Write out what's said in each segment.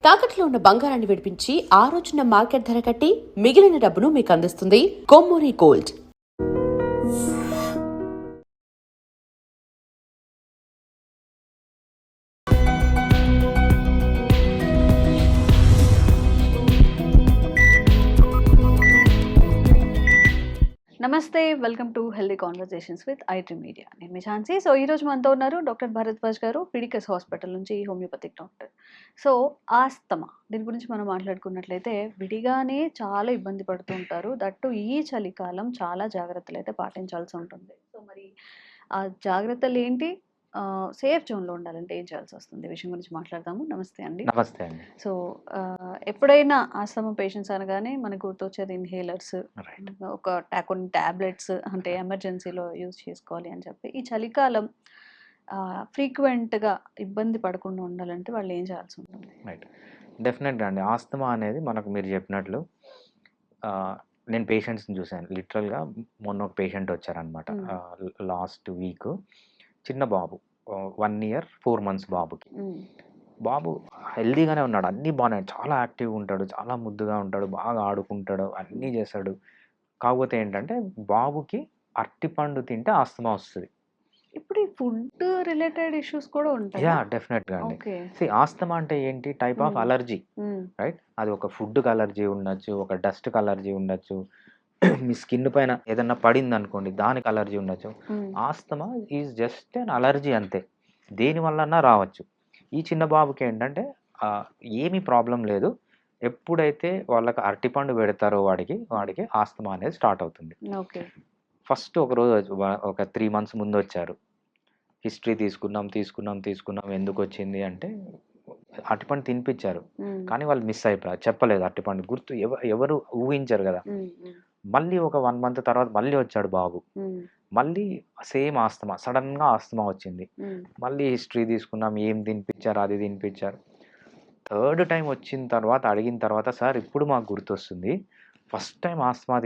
తాకట్లో ఉన్న బంగారాన్ని విడిపించి ఆ రోజున మార్కెట్ ధర కట్టి మిగిలిన డబ్బును మీకు అందిస్తుంది కొమ్మూరి గోల్డ్. నమస్తే, welcome to healthy conversations with iDream media. నేను మీ ఝాన్సీ. సో ఈ రోజు మనతో ఉన్నారు డాక్టర్ భరద్వాజ్ గారు, పిడికస్ హాస్పిటల్ నుంచి హోమియోపతిక్ డాక్టర్. సో ఆస్తమా దీని గురించి మనం మాట్లాడుకున్నట్లయితే విడిగానే చాలా ఇబ్బంది పడుతూ ఉంటారు. దట్టు ఈ చలికాలం చాలా జాగ్రత్తలు అయితే పాటించాల్సి ఉంటుంది. సో మరి ఆ జాగ్రత్తలు ఏంటి, సేఫ్ జోన్లో ఉండాలంటే ఏం చేయాల్సి వస్తుంది, ఈ విషయం గురించి మాట్లాడదాము. నమస్తే అండి. నమస్తే అండి. సో ఎప్పుడైనా ఆస్తమా పేషెంట్స్ అనగానే మనకు గుర్తొచ్చేది ఇన్హేలర్స్, రైట్. కొన్ని టాబ్లెట్స్ అంటే ఎమర్జెన్సీలో యూజ్ చేసుకోవాలి అని చెప్పి. ఈ చలికాలం ఫ్రీక్వెంట్గా ఇబ్బంది పడకుండా ఉండాలంటే వాళ్ళు ఏం చేయాల్సి ఉంటుంది? రైట్. డెఫినెట్గా అండి. ఆస్తమా అనేది మనకు మీరు చెప్పినట్లు నేను పేషెంట్స్ని చూశాను. లిటరల్గా మొన్న ఒక పేషెంట్ వచ్చారనమాట. లాస్ట్ వీక్ చిన్న బాబు, 1 year 4 months బాబుకి. బాబు హెల్దీగానే ఉన్నాడు, అన్నీ బాగున్నాయి, చాలా యాక్టివ్గా ఉంటాడు, చాలా ముద్దుగా ఉంటాడు, బాగా ఆడుకుంటాడు, అన్నీ చేస్తాడు. కాకపోతే ఏంటంటే బాబుకి అరటిపండు తింటే ఆస్తమా వస్తుంది. ఇప్పుడు ఈ ఫుడ్ రిలేటెడ్ ఇష్యూస్ కూడా ఉంటాయి. డెఫినెట్గా అండి. ఓకే. ఆస్తమా అంటే ఏంటి? Type of allergy, right? అది ఒక ఫుడ్కి అలర్జీ ఉండొచ్చు, ఒక డస్ట్కి అలర్జీ ఉండొచ్చు, మీ స్కిన్ పైన ఏదన్నా పడింది అనుకోండి దానికి అలర్జీ ఉండొచ్చు. Asthma is just an allergy అంతే, దేని వల్లన్నా రావచ్చు. ఈ చిన్న బాబుకి ఏంటంటే ఏమీ ప్రాబ్లం లేదు. ఎప్పుడైతే వాళ్ళకి అరటిపండు పెడతారో వాడికి ఆస్తమా అనేది స్టార్ట్ అవుతుంది. ఓకే. ఫస్ట్ ఒక 3 months ముందు వచ్చారు. హిస్టరీ తీసుకున్నాం. ఎందుకు వచ్చింది అంటే అరటిపండు తినిపించారు, కానీ వాళ్ళు మిస్ అయిపోయారు, చెప్పలేదు అరటిపండు గుర్తు. ఎవరు ఊహించరు కదా. మళ్ళీ ఒక 1 month తర్వాత మళ్ళీ వచ్చాడు బాబు, మళ్ళీ సేమ్ ఆస్తమా, సడన్గా ఆస్తమా వచ్చింది. మళ్ళీ హిస్టరీ తీసుకున్నాం, ఏం తినిపించారు, అది తినిపించారు. 3rd time వచ్చిన తర్వాత అడిగిన తర్వాత, సార్ ఇప్పుడు మాకు గుర్తొస్తుంది, ఫస్ట్ టైం ఆస్తమా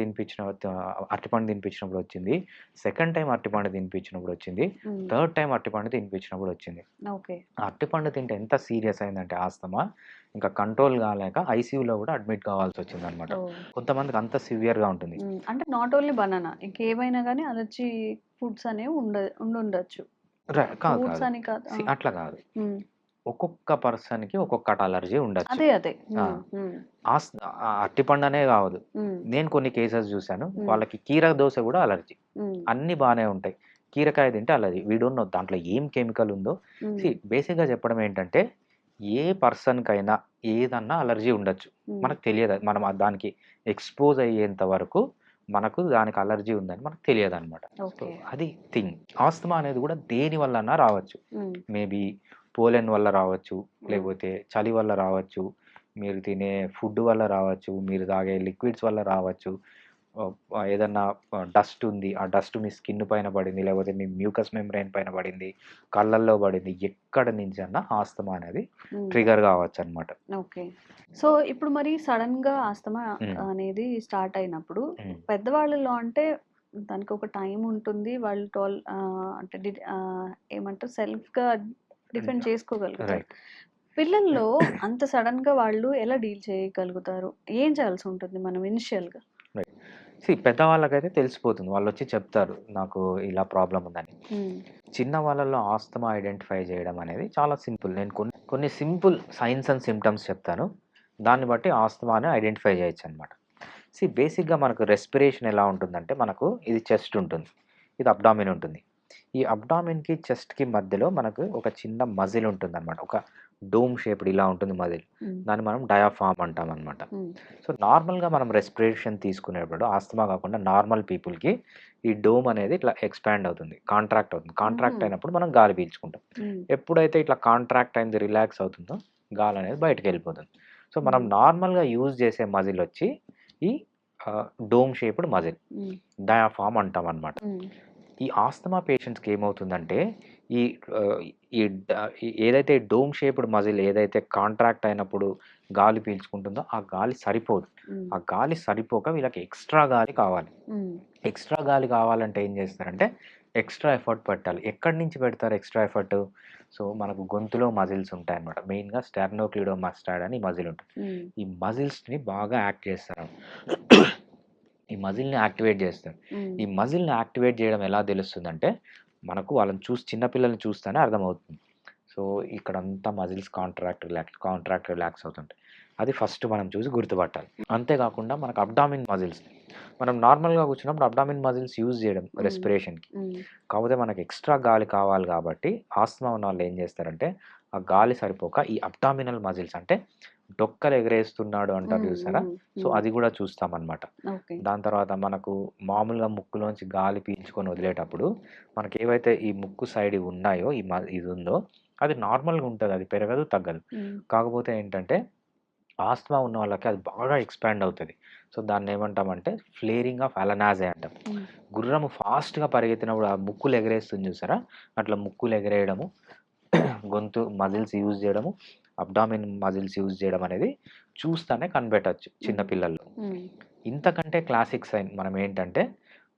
అరటిపండు తినిపించినప్పుడు వచ్చింది, 2nd time అరటిపండు తినిపించినప్పుడు వచ్చింది, 3rd time అరటిపండు తినిపించినప్పుడు వచ్చింది. అరటిపండు తింటే ఎంత సీరియస్ అయిందంటే ఆస్తమా, ఇంకా కంట్రోల్ కాలేక ఐసీయూలో కూడా అడ్మిట్ కావాల్సి వచ్చింది అనమాట. కొంతమందికి అంత సివియర్గా ఉంటుంది. అంటే నాట్ ఓన్లీ బనానా, ఇంకేమైనా కానీ అలర్జీ ఫుడ్స్ అనేవి ఉండొచ్చు. అట్లా కాదు, ఒక్కొక్క పర్సన్కి ఒక్కొక్కటి అలర్జీ ఉండొచ్చు. అదే అరటిపండు అనే కాదు, నేను కొన్ని కేసెస్ చూశాను, వాళ్ళకి కీర దోశ కూడా అలర్జీ. అన్ని బాగానే ఉంటాయి, కీరకాయ తింటే అలర్జీ. వీ డోంట్ నో దాంట్లో ఏం కెమికల్ ఉందో. బేసిక్గా చెప్పడం ఏంటంటే ఏ పర్సన్కైనా ఏదన్నా అలర్జీ ఉండొచ్చు, మనకు తెలియదు. మనం దానికి ఎక్స్పోజ్ అయ్యేంత వరకు మనకు దానికి అలర్జీ ఉందని మనకు తెలియదు అనమాట. అది థింగ్. ఆస్తమా అనేది కూడా దేని వల్లన్నా రావచ్చు. మేబీ పోలెన్ వల్ల రావచ్చు, లేకపోతే చలి వల్ల రావచ్చు, మీరు తినే ఫుడ్ వల్ల రావచ్చు, మీరు తాగే లిక్విడ్స్ వల్ల రావచ్చు, ఏదన్నా డస్ట్ ఉంది, ఆ డస్ట్ మీ స్కిన్ పైన పడింది, లేకపోతే మీ మ్యూకస్ మెంబ్రెయిన్ పైన పడింది, కళ్ళల్లో పడింది, ఎక్కడ నుంచి అన్నా ఆస్తమా అనేది ట్రిగర్ కావచ్చు అనమాట. ఓకే. సో ఇప్పుడు మరి సడన్ గా ఆస్తమా అనేది స్టార్ట్ అయినప్పుడు పెద్దవాళ్ళలో అంటే దానికి ఒక టైం ఉంటుంది, వాళ్ళు అంటే ఏమంటారు, సెల్ఫ్ గా డిఫెండ్ చేసుకోగలుగుతారు. పిల్లల్లో అంత సడన్ గా వాళ్ళు ఎలా డీల్ చేయగలుగుతారు, ఏం చేయాల్సి ఉంటుంది మనం ఇనిషియల్ గా? పెద్దవాళ్ళకైతే తెలిసిపోతుంది, వాళ్ళు వచ్చి చెప్తారు నాకు ఇలా ప్రాబ్లం ఉందని. చిన్న వాళ్ళలో ఆస్తమా ఐడెంటిఫై చేయడం అనేది చాలా సింపుల్. నేను కొన్ని సింపుల్ సైన్స్ అండ్ సిమ్టమ్స్ చెప్తాను, దాన్ని బట్టి ఆస్తమాని ఐడెంటిఫై చేయొచ్చు అనమాట. బేసిక్గా మనకు రెస్పిరేషన్ ఎలా ఉంటుందంటే, మనకు ఇది చెస్ట్ ఉంటుంది, ఇది అబ్డామిన్ ఉంటుంది. ఈ అబ్డామిన్కి చెస్ట్కి మధ్యలో మనకు ఒక చిన్న మజిల్ ఉంటుంది అనమాట, ఒక డోమ్ షేప్డ్ ఇలా ఉంటుంది మజిల్, దాన్ని మనం డయాఫామ్ అంటాం అనమాట. సో నార్మల్గా మనం రెస్పిరేషన్ తీసుకునేటప్పుడు ఆస్తమా కాకుండా నార్మల్ పీపుల్కి ఈ డోమ్ అనేది ఇట్లా ఎక్స్పాండ్ అవుతుంది, కాంట్రాక్ట్ అవుతుంది. కాంట్రాక్ట్ అయినప్పుడు మనం గాలి పీల్చుకుంటాం. ఎప్పుడైతే ఇట్లా కాంట్రాక్ట్ అయింది రిలాక్స్ అవుతుందో గాలి అనేది బయటకు వెళ్ళిపోతుంది. సో మనం నార్మల్గా యూజ్ చేసే మజిల్ వచ్చి ఈ డోమ్ షేప్డ్ మజిల్, డయాఫామ్ అంటాం అనమాట. ఈ ఆస్తమా పేషెంట్స్కి ఏమవుతుందంటే ఈ ఏదైతే డోమ్ షేప్డ్ మజిల్ ఏదైతే కాంట్రాక్ట్ అయినప్పుడు గాలి పీల్చుకుంటుందో ఆ గాలి సరిపోదు. ఆ గాలి సరిపోక వీళ్ళకి ఎక్స్ట్రా గాలి కావాలి. ఎక్స్ట్రా గాలి కావాలంటే ఏం చేస్తారంటే ఎక్స్ట్రా ఎఫర్ట్ పెట్టాలి. ఎక్కడి నుంచి పెడతారు ఎక్స్ట్రా ఎఫర్ట్? సో, మనకు గొంతులో మజిల్స్ ఉంటాయన్నమాట. మెయిన్‌గా స్టెర్నోక్లిడోమాస్టైడ్ అని మజిల్ ఉంటుంది. హ్మ్. ఈ మజిల్స్‌ని బాగా యాక్ట్ చేస్తారు. ఈ మజిల్‌ని యాక్టివేట్ చేస్తారు. హ్మ్. ఈ మజిల్‌ని యాక్టివేట్ చేయడం ఎలా తెలుస్తుందంటే, మనకు వాళ్ళని చిన్న పిల్లల్ని చూస్తేనే అర్థమవుతుంది. సో, ఇక్కడంతా మజిల్స్ కాంట్రాక్ట్, రిలాక్స్ అవుతుంటాయి. అది ఫస్ట్ మనం చూసి గుర్తుపట్టాలి. అంతేకాకుండా మనకు అబ్డామిన్ మజిల్స్, మనం నార్మల్‌గా కూర్చున్నప్పుడు అబ్డామిన్ మజిల్స్ యూజ్ చేయడం రెస్పిరేషన్‌కి. హ్మ్. కాకపోతే మనకు ఎక్స్ట్రా గాలి కావాలి కాబట్టి ఆస్తమా ఉన్నవాళ్ళు ఏం చేస్తారంటే, ఆ గాలి సరిపోక ఈ అబ్డామినల్ మజిల్స్ అంటే డొక్కలు ఎగరేస్తున్నాడు అంటారు హ్మ్. చూసారా? హ్మ్. సో, అది కూడా చూస్తామన్నమాట. ఓకే. దాని తర్వాత మనకు మామూలుగా ముక్కులోంచి గాలి పీల్చుకొని వదిలేటప్పుడు మనకి ఏవైతే ఈ ముక్కు సైడ్ ఉన్నాయో ఇది ఉందో అది నార్మల్‌గా ఉంటది. అది పెరగదు, తగ్గదు. హ్మ్. కాకపోతే ఏంటంటే ఆస్తమా ఉన్న వాళ్ళకి అది బాగా ఎక్స్‌పాండ్ అవుతది. సో, దాన్నేమంటామంటే ఫ్లేరింగ్ ఆఫ్ అలనాజే అంటాం. హ్మ్. గుర్రము ఫాస్ట్‌గా పరిగెత్తినప్పుడు ఆ ముక్కులు ఎగరేస్తుంది చూసారా? అట్లా ముక్కులు ఎగరేయడము, గొంతు మజిల్స్ యూజ్ చేయడము, అబ్డామిన్ మజిల్స్ యూజ్ చేయడం అనేది చూస్తానే కనిపెట్టొచ్చు చిన్న పిల్లల్లో. హ్మ్. ఇంతకంటే క్లాసిక్ సైన్ మనం ఏంటంటే,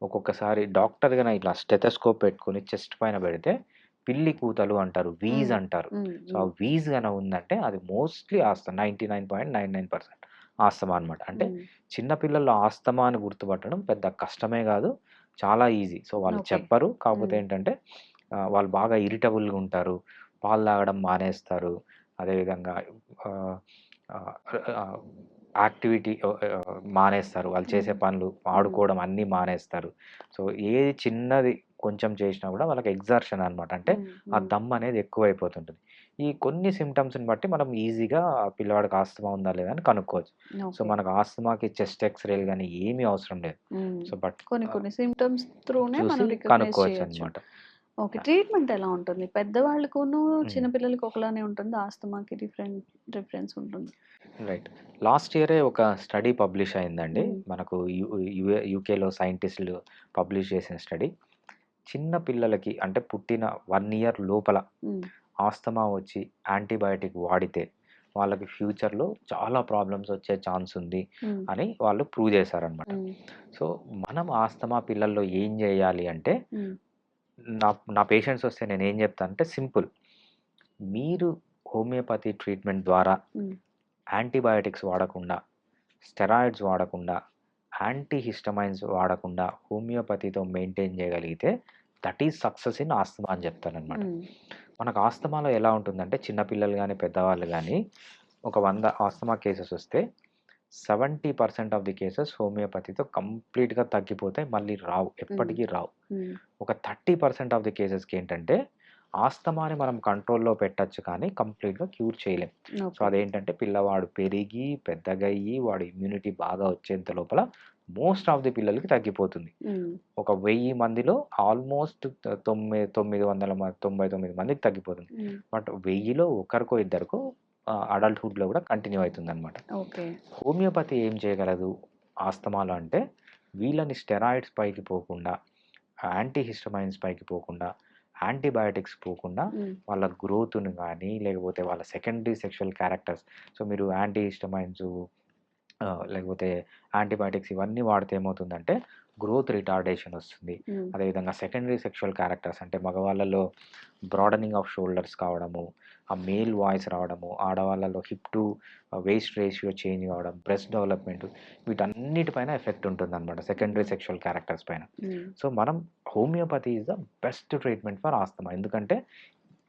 ఒక్కొక్కసారి డాక్టర్ గన ఇట్లా స్టెతస్కోప్ పెట్టుకొని చెస్ట్ పైన పెడితే పిల్లి కూతలు అంటారు. వీజ్ హ్మ్. అంటారు. హ్మ్. సో, ఆ వీజ్ గన ఉందంటే అది మోస్ట్‌లీ ఆస్తమా. 99.99% ఆస్తమా అనమాట. అంటే హ్మ్. చిన్న పిల్లల్లో ఆస్తమా అని గుర్తుపట్టడం పెద్ద కష్టమే గాదు. చాలా ఈజీ. సో, వాళ్ళు ఓకే. చెప్పరు. కాకపోతే హ్మ్. ఏంటంటే వాళ్ళు బాగా ఇరిటబుల్‌గా ఉంటారు. పాలు తాగడం మానేస్తారు. అదేవిధంగా ఆహ్, ఆహ్, ఆహ్, యాక్టివిటీ మానేస్తారు. వాళ్ళు చేసే హ్మ్. పనులు, హ్మ్. ఆడుకోవడం అన్నీ మానేస్తారు. సో, ఏది చిన్నది కొంచెం చేసినా గూడా వాళ్ళకి ఎగ్జార్షన్ అనమాట. అంటే హ్మ్. ఆ హ్మ్. దమ్ అనేది ఎక్కువైపోతుంటది. ఈ కొన్ని సింప్టమ్స్‌ని బట్టి మనం ఈజీగా ఆ పిల్లవాడికి ఆస్తమా ఉందా లేదా అని కనుక్కోవచ్చు. So, okay. మనకు ఆస్తమాకి చెస్ట్ ఎక్స్‌రేలు గాని ఏమీ అవసరం లేదు. హ్మ్. సో, బట్ కొన్ని సింప్టమ్స్ త్రూనే చూసి మనం రికగ్నైజ్ చేయొచ్చు. కనుక్కోవచ్చనమాట. ఓకే. ట్రీట్మెంట్ ఎలా ఉంటుంది? పెద్దవాళ్ళకును, చిన్న హ్మ్. పిల్లలకి ఒకలానే ఉంటుందా? ఆస్తమాకి డిఫరెన్స్ ఉంటుంది. రైట్. లాస్ట్ ఇయరే ఒక స్టడీ పబ్లిష్ అయిందండి. హ్మ్. మనకు యూకేలో సైంటిస్టులు పబ్లిష్ చేసిన స్టడీ. చిన్న పిల్లలకి అంటే పుట్టిన 1 ఇయర్ లోపల హ్మ్. ఆస్తమా వచ్చి యాంటీబయాటిక్ వాడితే వాళ్ళకి ఫ్యూచర్‌లో చాలా ప్రాబ్లమ్స్ వచ్చే ఛాన్స్ ఉంది హ్మ్. అని వాళ్ళు ప్రూవ్ చేశారనమాట. హ్మ్. సో, మనం ఆస్తమా పిల్లల్లో ఏం చేయాలి అంటే, హ్మ్. నా నా పేషెంట్స్ వస్తే నేనేం చెప్తానంటే సింపుల్. మీరు హోమియోపతి ట్రీట్మెంట్ ద్వారా హ్మ్. యాంటీబయాటిక్స్ వాడకుండా, స్టెరాయిడ్స్ వాడకుండా, యాంటీహిస్టమైన్స్ వాడకుండా హోమియోపతితో మెయింటైన్ చేయగలిగితే that is success in asthma అని చెప్తాననమాట. హ్మ్. మనకు ఆస్తమాలో ఎలా ఉంటుందంటే చిన్న పిల్లలు గానీ, పెద్దవాళ్ళు గానీ ఒక 100 ఆస్తమా కేసెస్ వస్తే 70% ఆఫ్ ది కేసెస్ హోమియోపతితో కంప్లీట్‌గా తగ్గిపోతాయి. మళ్ళీ రావు. హ్మ్. ఎప్పటికీ రావు. హ్మ్. ఒక 30% ఆఫ్ ది కేసెస్‌కి ఏంటంటే ఆస్తమాని మనం కంట్రోల్‌లో పెట్టొచ్చు కానీ కంప్లీట్‌గా క్యూర్ చేయలేం. So, okay. అదేంటంటే పిల్లవాడు పెరిగి, పెద్దగయ్యి, వాడి ఇమ్యూనిటీ బాగా వచ్చేంత లోపల మోస్ట్ ఆఫ్ ది పిల్లలకి తగ్గిపోతుంది. హ్మ్. ఒక 1000 మందిలో ఆల్మోస్ట్ 999 మందికి తగ్గిపోతుంది. హ్మ్. బట్ 1000లో ఒకరికో ఇద్దరికో అడల్ట్‌హుడ్‌లో కూడా కంటిన్యూ అయితుందనమాట. ఓకే. హోమియోపతి ఏం చేయగలదు ఆస్తమాలో అంటే, వీళ్ళని స్టెరాయిడ్స్ పైకి పోకుండా, యాంటీహిస్టమైన్స్ పైకి పోకుండా, యాంటీబయాటిక్స్ పోకుండా హ్మ్. వాళ్ళ గ్రోత్‌ని గానీ, లేకపోతే వాళ్ళ సెకండరీ సెక్షువల్ క్యారెక్టర్స్. సో, మీరు యాంటీహిస్టమైన్స్ లేకపోతే యాంటీబయాటిక్స్ ఇవన్నీ వాడితే ఏమవుతుందంటే గ్రోత్ రిటార్డేషన్ వస్తుంది. హ్మ్. అదేవిధంగా సెకండరీ సెక్షువల్ క్యారెక్టర్స్ అంటే మగవాళ్ళలో బ్రాడనింగ్ ఆఫ్ షోల్డర్స్ కావడము, ఆ మేల్ వాయిస్ రావడము, ఆడవాళ్ళలో hip to waist ratio change కావడం, బ్రెస్ట్ డెవలప్‌మెంట్ వీటన్నిటిపైన ఎఫెక్ట్ ఉంటుందన్నమాట సెకండరీ హ్మ్. సెక్షువల్ క్యారెక్టర్స్ పైన. హ్మ్. సో, మనం homeopathy is the best treatment for asthma. ఎందుకంటే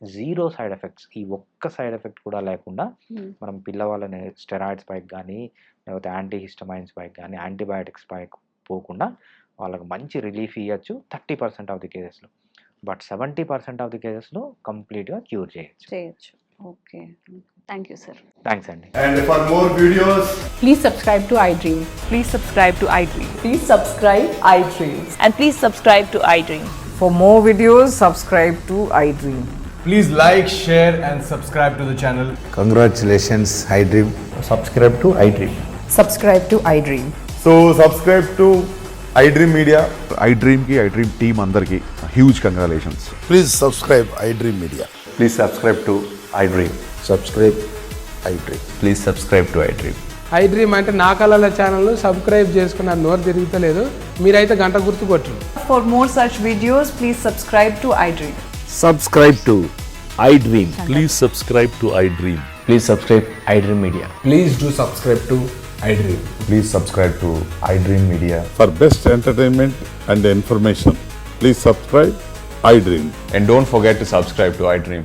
జీరో సైడ్ ఎఫెక్ట్స్. ఈ ఒక్క సైడ్ ఎఫెక్ట్ కూడా లేకుండా హ్మ్. మనం పిల్లవాళ్ళని స్టెరాయిడ్స్ పైకి గానీ, లేకపోతే యాంటీహిస్టమైన్స్ పైకి గానీ, యాంటీబయాటిక్స్ పైకి పోకుండా వాళ్ళకి మంచి రిలీఫ్ ఇయ్యొచ్చు 30% ఆఫ్ ది కేసెస్‌లో. బట్ 70% ఆఫ్ ది కేసెస్‌లో కంప్లీట్‌గా క్యూర్ చేయొచ్చు. చేయొచ్చు. Okay. Thank you sir. Thanks అండి. And for more videos, Please subscribe to iDream. Please subscribe to iDream. Please subscribe iDream. And please subscribe to iDream. For more videos, subscribe to iDream. please like, share, and subscribe to the channel. Congratulations, iDream. subscribe to iDream. Subscribe to iDream. So subscribe to iDream Media. iDream की iDream team अंदर की huge congratulations. Please subscribe iDream Media. Please subscribe to iDream. Subscribe iDream. Please subscribe to iDream. I dream అంటే నా కళల ఛానల్ను subscribe చేసుకున్న నోరు తిరుగుతలేదు, మీరైతే గంట గుర్తు కొట్టండి. For more such videos, please subscribe to iDream. Subscribe to iDream. Please subscribe to iDream. Please subscribe iDream Media. Please do subscribe to iDream. Please subscribe to iDream Media. For best entertainment and information, please subscribe iDream. And don't forget to subscribe to iDream.